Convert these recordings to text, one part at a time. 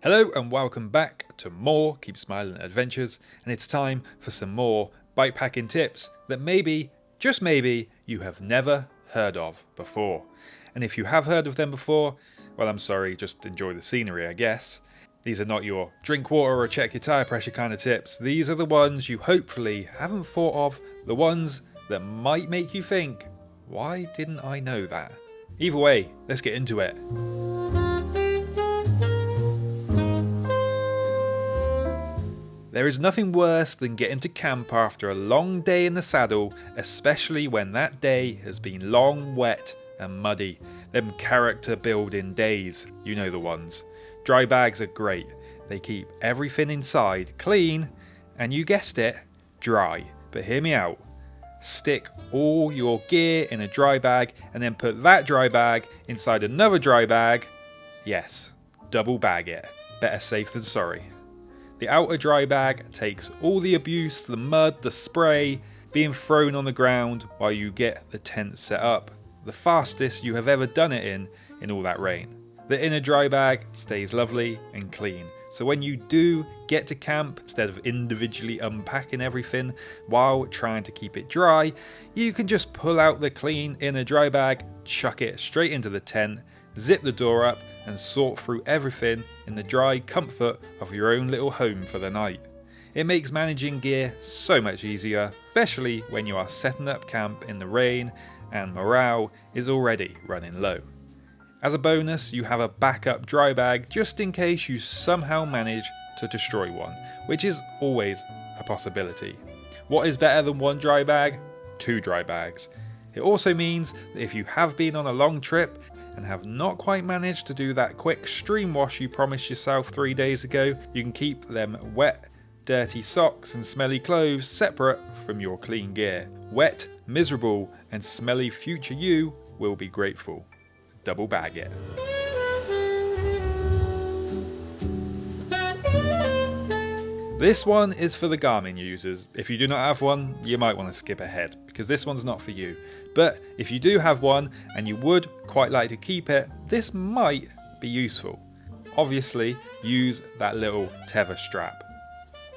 Hello and welcome back to more Keep Smiling Adventures, and it's time for some more bikepacking tips that maybe, just maybe, you have never heard of before. And if you have heard of them before, well, I'm sorry, just enjoy the scenery, I guess. These are not your drink water or check your tyre pressure kind of tips. These are the ones you hopefully haven't thought of, the ones that might make you think, why didn't I know that? Either way, let's get into it. There is nothing worse than getting to camp after a long day in the saddle, especially when that day has been long, wet and muddy. Them character building days, you know the ones. Dry bags are great. They keep everything inside clean and, you guessed it, dry. But hear me out. Stick all your gear in a dry bag and then put that dry bag inside another dry bag. Yes, double bag it. Better safe than sorry. The outer dry bag takes all the abuse, the mud, the spray being thrown on the ground while you get the tent set up. The fastest you have ever done it in all that rain. The inner dry bag stays lovely and clean. So when you do get to camp, instead of individually unpacking everything while trying to keep it dry, you can just pull out the clean inner dry bag, chuck it straight into the tent, zip the door up and sort through everything in the dry comfort of your own little home for the night. It makes managing gear so much easier, especially when you are setting up camp in the rain and morale is already running low. As a bonus, you have a backup dry bag just in case you somehow manage to destroy one, which is always a possibility. What is better than one dry bag? 2 dry bags. It also means that if you have been on a long trip and have not quite managed to do that quick stream wash you promised yourself 3 days ago, you can keep them wet, dirty socks and smelly clothes separate from your clean gear. Wet, miserable and smelly future you will be grateful. Double bag it. This one is for the Garmin users. If you do not have one, you might want to skip ahead because this one's not for you. But if you do have one and you would quite like to keep it, this might be useful. Obviously, use that little tether strap.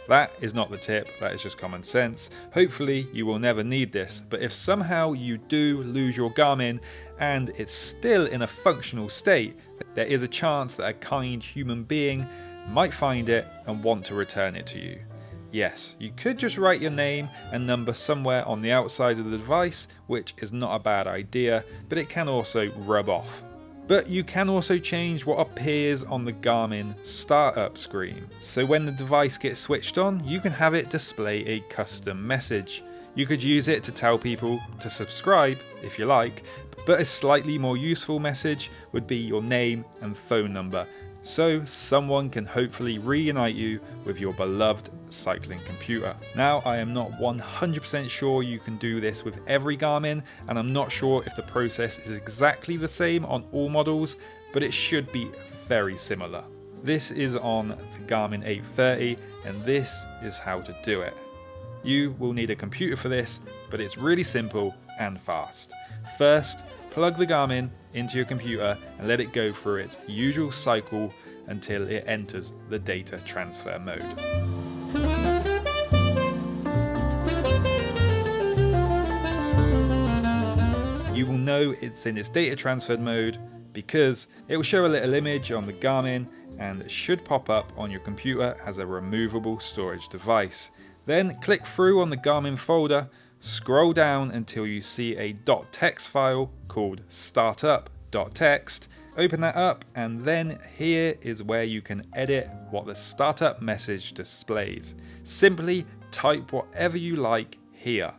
That is not the tip, that is just common sense. Hopefully you will never need this, but if somehow you do lose your Garmin and it's still in a functional state, there is a chance that a kind human being might find it and want to return it to you. Yes, you could just write your name and number somewhere on the outside of the device, which is not a bad idea, but it can also rub off. But you can also change what appears on the Garmin startup screen. So when the device gets switched on, you can have it display a custom message. You could use it to tell people to subscribe if you like, but a slightly more useful message would be your name and phone number, so someone can hopefully reunite you with your beloved cycling computer. Now, I am not 100% sure you can do this with every Garmin, and I'm not sure if the process is exactly the same on all models, but it should be very similar. This is on the Garmin 830, and this is how to do it. You will need a computer for this, but it's really simple and fast. First, plug the Garmin into your computer and let it go through its usual cycle until it enters the data transfer mode. You will know it's in its data transfer mode because it will show a little image on the Garmin and it should pop up on your computer as a removable storage device. Then click through on the Garmin folder, scroll down until you see a .txt file called startup.txt. Open that up and then here is where you can edit what the startup message displays. Simply type whatever you like here.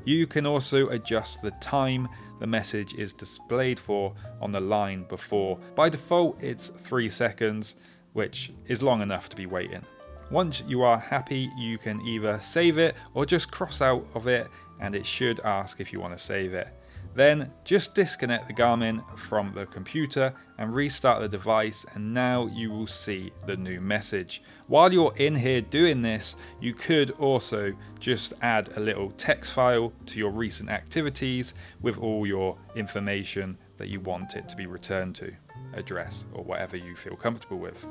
You can also adjust the time the message is displayed for on the line before. By default it's 3 seconds, which is long enough to be waiting. Once you are happy, you can either save it or just cross out of it and it should ask if you want to save it. Then just disconnect the Garmin from the computer and restart the device, and now you will see the new message. While you're in here doing this, you could also just add a little text file to your recent activities with all your information that you want it to be returned to. a dress or whatever you feel comfortable with.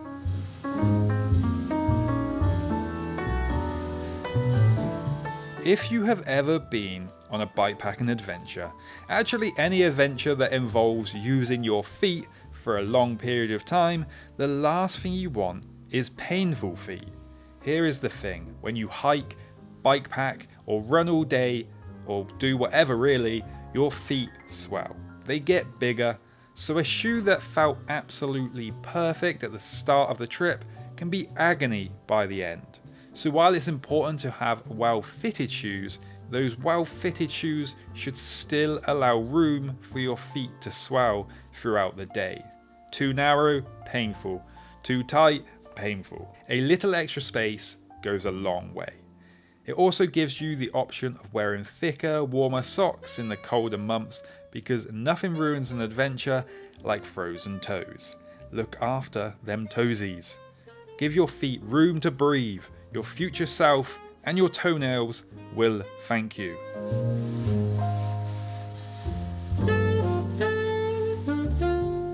If you have ever been on a bikepacking adventure, actually any adventure that involves using your feet for a long period of time, the last thing you want is painful feet. Here is the thing: when you hike, bikepack, or run all day, or do whatever really, your feet swell. They get bigger, so a shoe that felt absolutely perfect at the start of the trip can be agony by the end. So while it's important to have well-fitted shoes, those well-fitted shoes should still allow room for your feet to swell throughout the day. Too narrow, painful. Too tight, painful. A little extra space goes a long way. It also gives you the option of wearing thicker, warmer socks in the colder months, because nothing ruins an adventure like frozen toes. Look after them toesies. Give your feet room to breathe. Your future self and your toenails will thank you.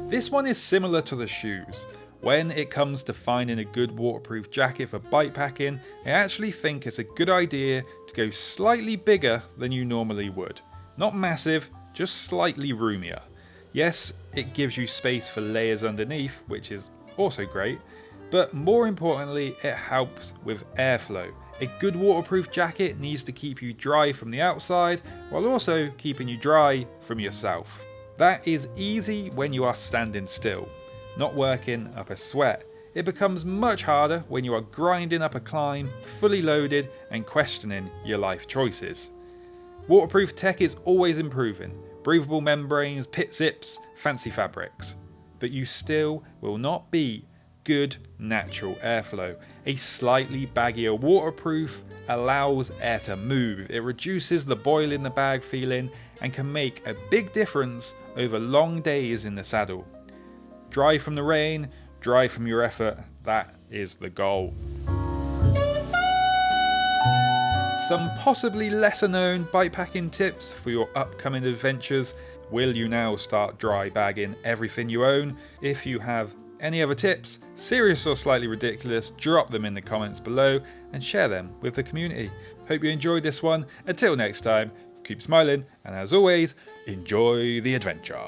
This one is similar to the shoes. When it comes to finding a good waterproof jacket for bikepacking, I actually think it's a good idea to go slightly bigger than you normally would. Not massive, just slightly roomier. Yes, it gives you space for layers underneath, which is also great, but more importantly, it helps with airflow. A good waterproof jacket needs to keep you dry from the outside, while also keeping you dry from yourself. That is easy when you are standing still, not working up a sweat. It becomes much harder when you are grinding up a climb, fully loaded and questioning your life choices. Waterproof tech is always improving. Breathable membranes, pit zips, fancy fabrics. But you still will not beat good natural airflow. A slightly baggier waterproof allows air to move. It reduces the boil in the bag feeling and can make a big difference over long days in the saddle. Dry from the rain, dry from your effort, that is the goal. Some possibly lesser known bikepacking tips for your upcoming adventures. Will you now start dry bagging everything you own? If you have any other tips, serious or slightly ridiculous, drop them in the comments below and share them with the community. Hope you enjoyed this one. Until next time, keep smiling, and as always, enjoy the adventure.